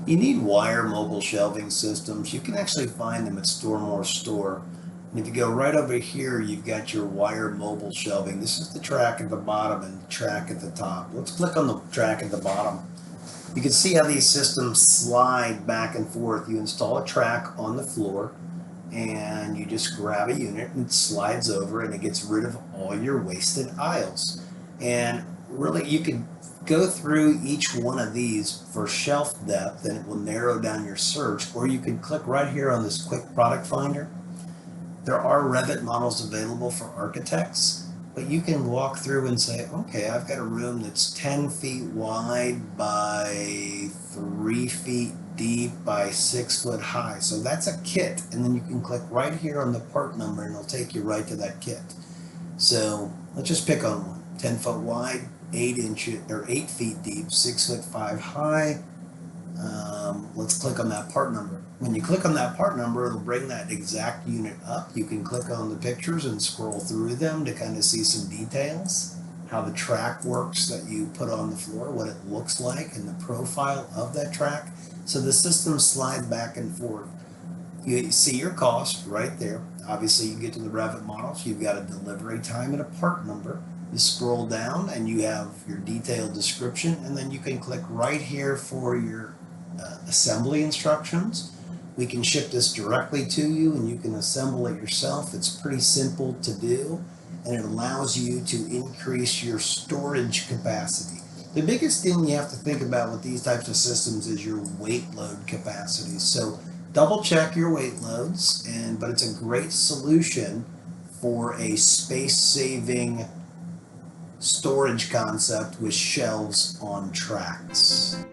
You need wire mobile shelving systems. You can actually find them at Store More Store. And if you go right over here, you've got your wire mobile shelving. This is the track at the bottom and the track at the top. Let's click on the track at the bottom. You can see how these systems slide back and forth. You install a track on the floor and you just grab a unit and it slides over and it gets rid of all your wasted aisles. And really, you can go through each one of these for shelf depth and it will narrow down your search, or you can click right here on this quick product finder. There are Revit models available for architects, but you can walk through and say, okay, I've got a room that's 10 feet wide by 3 feet deep by 6 foot high. So that's a kit. And then you can click right here on the part number and it'll take you right to that kit. So let's just pick on one. 10 foot wide, 8 inches or 8 feet deep, 6 foot 5 high. Let's click on that part number. When you click on that part number, it'll bring that exact unit up. You can click on the pictures and scroll through them to kind of see some details, how the track works that you put on the floor, what it looks like, and the profile of that track. So the system slides back and forth. You see your cost right there. Obviously, you get to the Revit models, you've got a delivery time and a part number. You scroll down and you have your detailed description, and then you can click right here for your assembly instructions. We can ship this directly to you and you can assemble it yourself. It's pretty simple to do, and it allows you to increase your storage capacity. The biggest thing you have to think about with these types of systems is your weight load capacity. So double check your weight loads, but it's a great solution for a space saving storage concept with shelves on tracks.